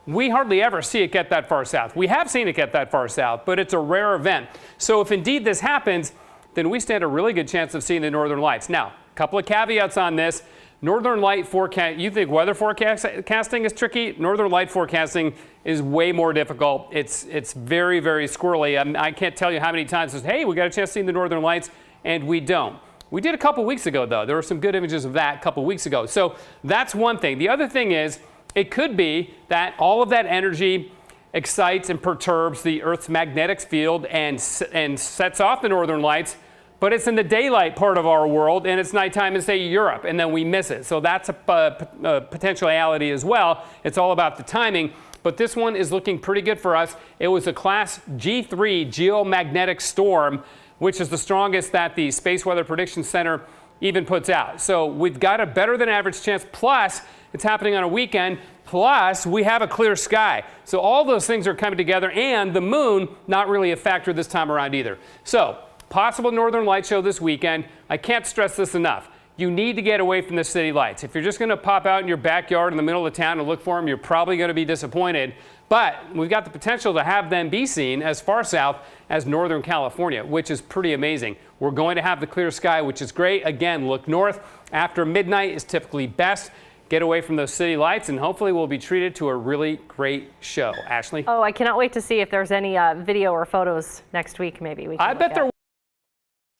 We hardly ever see it get that far south. We have seen it get that far south, but it's a rare event. So if indeed this happens, then we stand a really good chance of seeing the northern lights. Now, a couple of caveats on this. Northern light forecast, you think weather forecasting is tricky? Northern light forecasting is way more difficult. It's very, very squirrely. I can't tell you how many times it says, hey, we got a chance of seeing the northern lights, and we don't. We did a couple weeks ago, though. There were some good images of that a couple weeks ago. So that's one thing. The other thing is, it could be that all of that energy excites and perturbs the Earth's magnetic field and sets off the northern lights, but it's in the daylight part of our world, and it's nighttime in, say, Europe, and then we miss it. So that's a potentiality as well. It's all about the timing. But this one is looking pretty good for us. It was a class G3 geomagnetic storm, which is the strongest that the Space Weather Prediction Center even puts out. So we've got a better than average chance, plus it's happening on a weekend, plus we have a clear sky. So all those things are coming together, and the moon not really a factor this time around either. So possible northern light show this weekend. I can't stress this enough. You need to get away from the city lights. If you're just going to pop out in your backyard in the middle of town and look for them, you're probably going to be disappointed. But we've got the potential to have them be seen as far south as Northern California, which is pretty amazing. We're going to have the clear sky, which is great. Again, look north. After midnight is typically best. Get away from those city lights, and hopefully we'll be treated to a really great show. Ashley? Oh, I cannot wait to see if there's any video or photos next week, maybe. I bet there.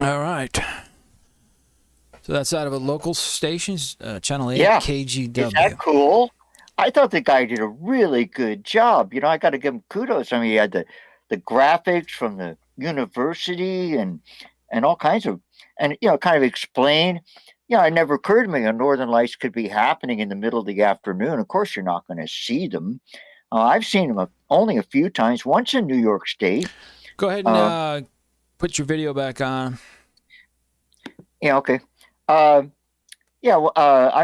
All right. So that's out of a local stations, Channel 8, Yeah. KGW. Is that cool? I thought the guy did a really good job. You know, I got to give him kudos. I mean, he had the graphics from the university and all kinds of, and, you know, kind of explain. Yeah, it never occurred to me a northern lights could be happening in the middle of the afternoon. Of course, you're not going to see them. I've seen them only a few times, once in New York State. Go ahead and put your video back on. Yeah, okay. I've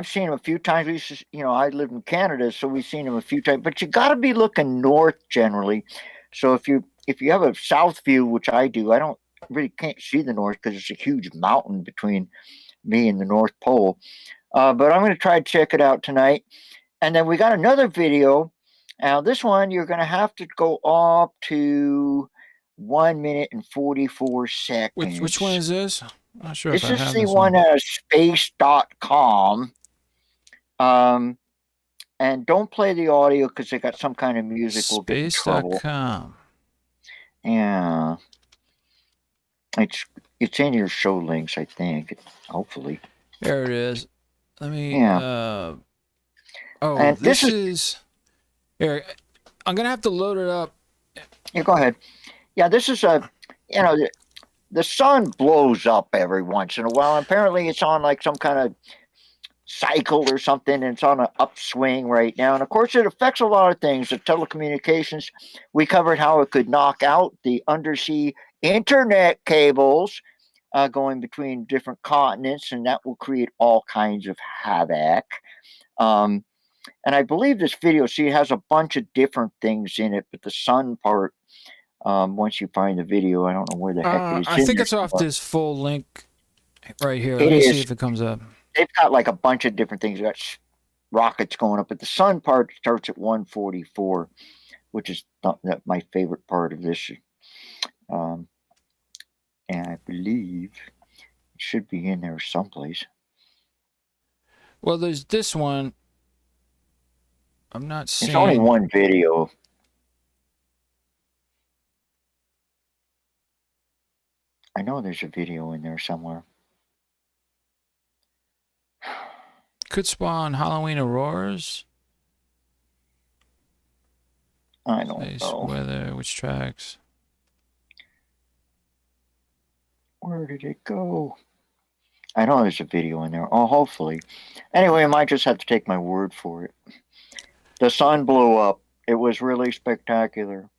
seen them a few times. I live in Canada, so we've seen them a few times. But you got to be looking north generally. So if you have a south view, which I do, I can't see the north because it's a huge mountain between me and the North Pole. But I'm going to try to check it out tonight. And then we got another video. Now this one you're going to have to go up to 1 minute and 44 seconds. Which one is this? I'm not sure. This is the one at space.com. And don't play the audio because they got some kind of music. We'll get in trouble. Space.com. Yeah. It's in your show links, I think. Hopefully. There it is. Let me. Yeah. And this is. Here, I'm gonna have to load it up. Yeah, go ahead. Yeah, this is the sun blows up every once in a while. Apparently, it's on like some kind of cycle or something, and it's on an upswing right now. And of course, it affects a lot of things. The telecommunications. We covered how it could knock out the undersea internet cables going between different continents, and that will create all kinds of havoc. And I believe this video, see, it has a bunch of different things in it, but the sun part, once you find the video, I don't know where the heck it is. I think it's off this full link right here. Let me see if it comes up. They've got like a bunch of different things. They got rockets going up, but the sun part starts at 144, which is not my favorite part of this. And I believe it should be in there someplace. Well, there's this one. I'm not seeing. There's only one video. I know there's a video in there somewhere. Could spawn Halloween auroras. I don't know. Weather, which tracks? Where did it go? I know there's a video in there. Oh, hopefully. Anyway, I might just have to take my word for it. The sun blew up. It was really spectacular.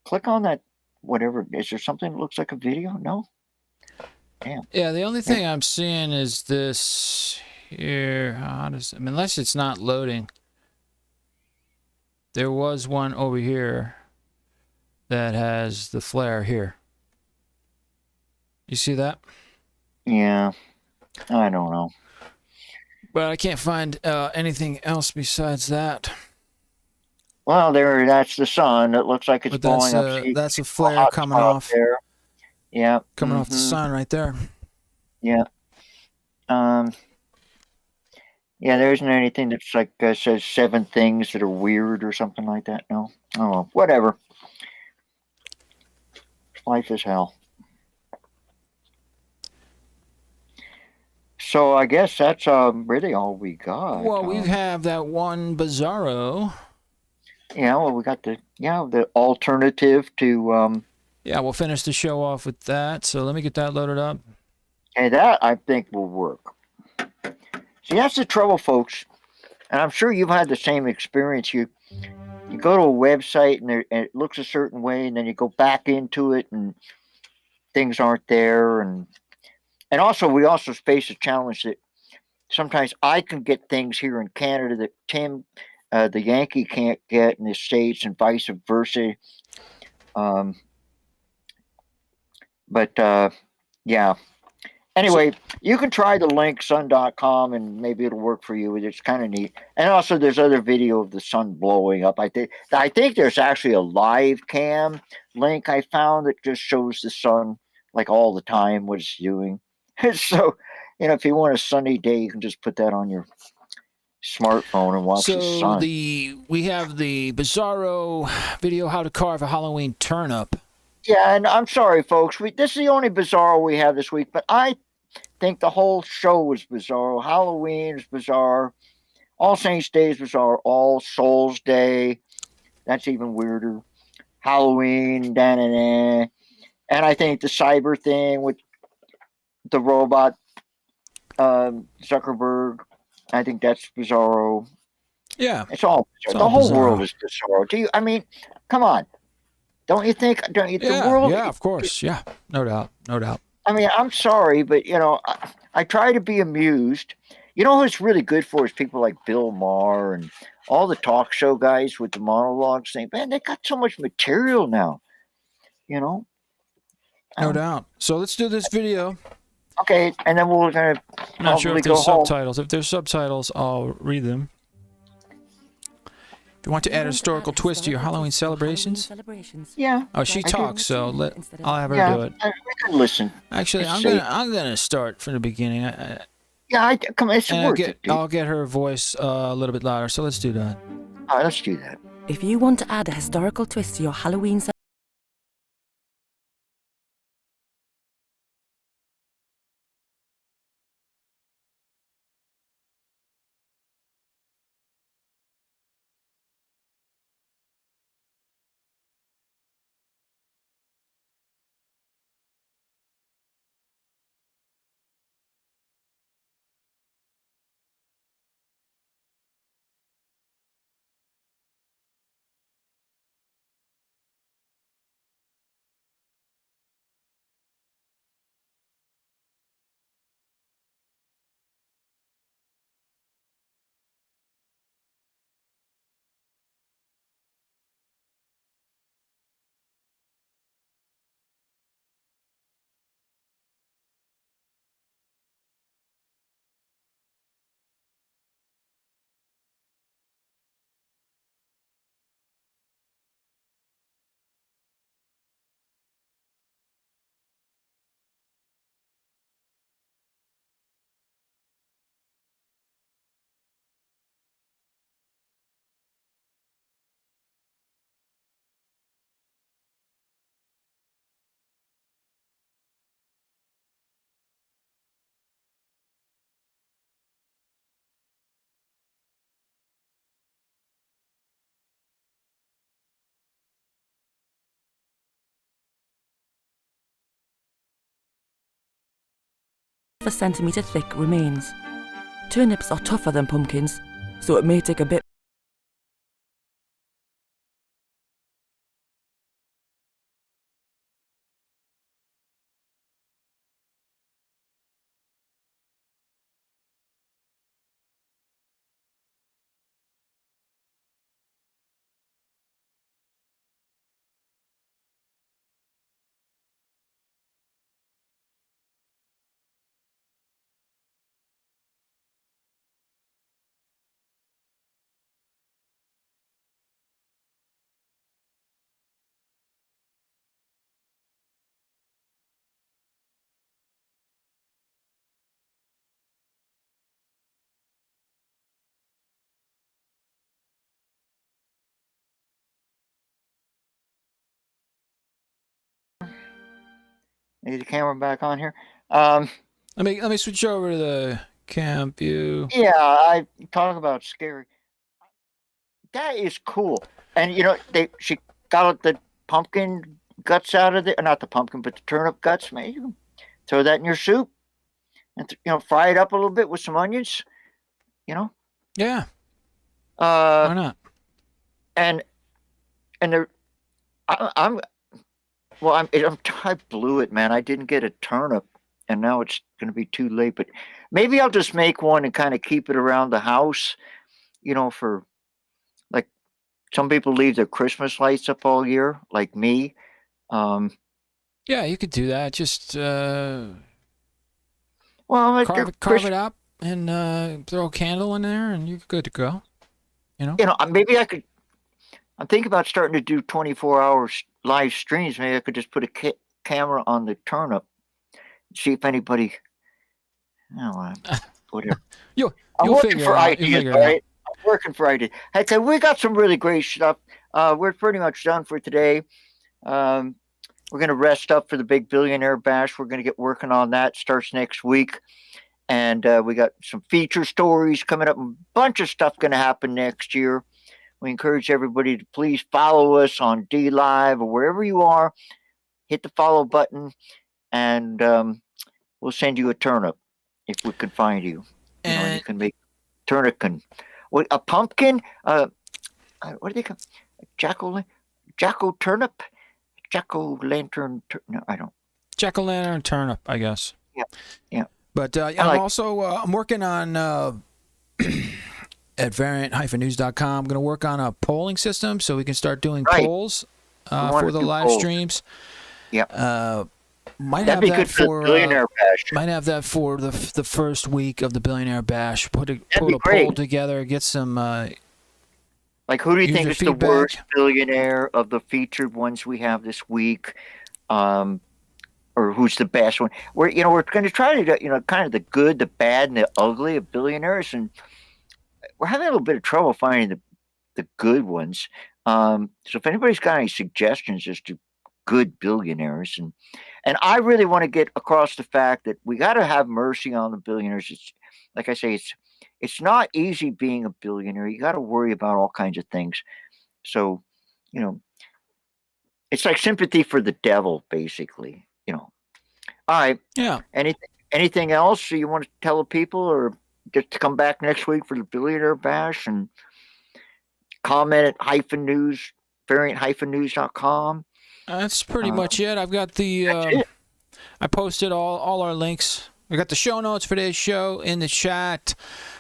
Click on that. Whatever. Is there something that looks like a video? No. Damn. Yeah, the only thing I'm seeing is this here. How does, I mean, unless it's not loading. There was one over here that has the flare here. You see that? Yeah. I don't know. But I can't find anything else besides that. Well, that's the sun. It looks like it's blowing up. That's a flare coming off there. Yeah. Coming off the sun right there. Yeah. Yeah, there isn't anything that's like says 7 things that are weird or something like that. No. Oh, well, whatever. Life is hell. So I guess that's really all we got. Well, we have that one Bizarro. Yeah, well, we got the alternative to. Yeah, we'll finish the show off with that. So let me get that loaded up. And that I think will work. See, that's the trouble, folks. And I'm sure you've had the same experience. You go to a website and it looks a certain way, and then you go back into it and things aren't there. And also, we also face a challenge that sometimes I can get things here in Canada that Tim, the Yankee, can't get in the States, and vice versa. Yeah. Anyway, you can try the link sun.com and maybe it'll work for you. It's kind of neat. And also there's other video of the sun blowing up. I think there's actually a live cam link I found that just shows the sun like all the time what it's doing. So, if you want a sunny day, you can just put that on your smartphone and watch the sun. So we have the Bizarro video, how to carve a Halloween turnip. Yeah, and I'm sorry, folks. This is the only Bizarro we have this week, but I think the whole show was Bizarro. Halloween is bizarre. All Saints Day is bizarre. All Souls Day, that's even weirder. Halloween, da-na-na. And I think the cyber thing with the robot, Zuckerberg, I think that's Bizarro. Yeah. It's all bizarre. The whole world is Bizarro. Come on. Don't you think? The world? Yeah, of course. Yeah, no doubt. I mean, I'm sorry, but I try to be amused. You know who's really good for is people like Bill Maher and all the talk show guys with the monologues thing. Man, they got so much material now. No doubt. So let's do this video. Okay, and then we're gonna. I'm not sure if there's subtitles. If there's subtitles, I'll read them. If you want to add a historical twist to your Halloween celebrations? Yeah. Oh, she talks, so I'll have her do it. We can listen. Actually, I'm gonna start from the beginning. Come on, it's worth it. I'll get her voice a little bit louder. So let's do that. All right, let's do that. If you want to add a historical twist to your Halloween a centimetre thick remains. Turnips are tougher than pumpkins, so it may take a bit. Is the camera back on here? Let me switch over to the cam view. Yeah, I talk about scary. That is cool. And she got the pumpkin guts out of there. Not the pumpkin, but the turnip guts. Man, you can throw that in your soup and fry it up a little bit with some onions. Yeah. Why not? And I blew it, man. I didn't get a turnip, and now it's going to be too late. But maybe I'll just make one and kind of keep it around the house, for like some people leave their Christmas lights up all year, like me. Yeah, you could do that. Just carve it up and throw a candle in there, and you're good to go. Maybe I could. I'm thinking about starting to do 24-hour live streams. Maybe I could just put a camera on the turnip, see if anybody. Whatever. I'm working for ideas, right? I'm working for ideas. Okay, we got some really great stuff. We're pretty much done for today. We're going to rest up for the big billionaire bash. We're going to get working on that. Starts next week. And we got some feature stories coming up. A bunch of stuff going to happen next year. We encourage everybody to please follow us on D Live or wherever you are. Hit the follow button, and we'll send you a turnip if we can find you. You can make turnip and a pumpkin. What do they call jack-o'-lantern? Jack-o'-lantern. No, I don't. Jack-o'-lantern turnip, I guess. Yeah. But I'm working on. At variant-news.com, I'm going to work on a polling system so we can start doing polls for the live streams. Yeah. Might That'd have be that good for the Billionaire Bash. Might have that for the first week of the Billionaire Bash. Put a great. poll together, get some. Who do you think is feedback. the worst billionaire of the featured ones we have this week? Or who's the best one? We're going to try to do, kind of the good, the bad, and the ugly of billionaires, and we're having a little bit of trouble finding the good ones. So if anybody's got any suggestions as to good billionaires, and I really want to get across the fact that we got to have mercy on the billionaires. It's like I say, it's not easy being a billionaire. You got to worry about all kinds of things. So, it's like sympathy for the devil, basically. All right. Yeah. Anything else you want to tell the people, or just to come back next week for the Billionaire Bash and comment at variant-news.com. That's pretty much it. I've got I posted all our links. I got the show notes for today's show in the chat.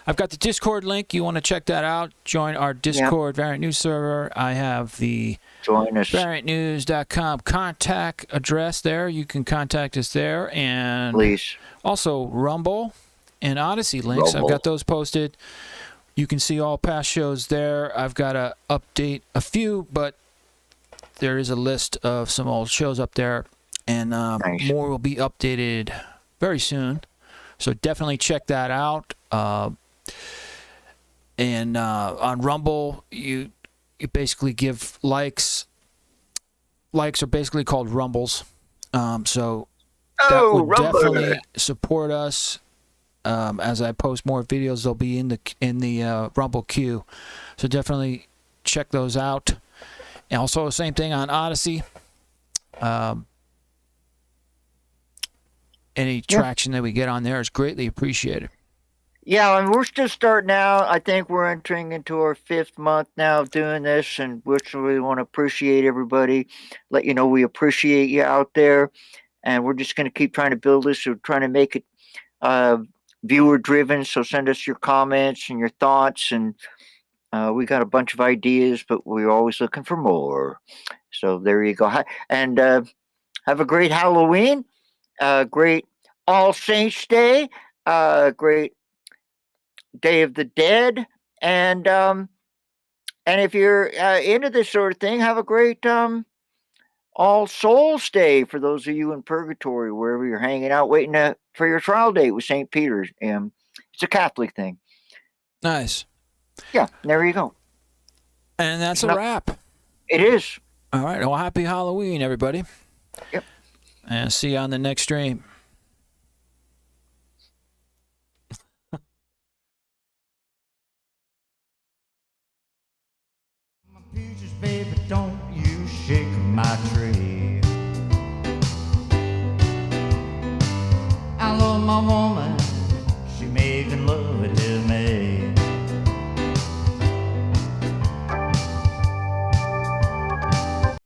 I've got the Discord link. You want to check that out? Join our Discord Variant News server. I have the variantnews.com contact address there. You can contact us there. And please. Also Rumble and Odyssey links. I've got those posted. You can see all past shows there. I've got to update a few, but there is a list of some old shows up there, and more will be updated very soon. So definitely check that out. And on Rumble, you basically give likes. Likes are basically called rumbles. So that would definitely support us. As I post more videos, they'll be in the Rumble queue. So definitely check those out. And also same thing on Odyssey. any traction that we get on there is greatly appreciated. Yeah, and we're just starting out. I think we're entering into our 5th month now of doing this, and which we want to appreciate everybody. Let you know we appreciate you out there, and we're just going to keep trying to build this. We're trying to make it viewer driven. So send us your comments and your thoughts, and we got a bunch of ideas, but we're always looking for more. So there you go. And have a great Halloween, great All Saints Day, great Day of the Dead, and if you're into this sort of thing, have a great All Souls Day for those of you in purgatory, wherever you're hanging out, waiting for your trial date with St. Peter's. It's a Catholic thing. Nice. Yeah, there you go. And that's a wrap. It is. All right. Well, happy Halloween, everybody. Yep. And see you on the next stream. Peaches, baby, don't you shake my tree.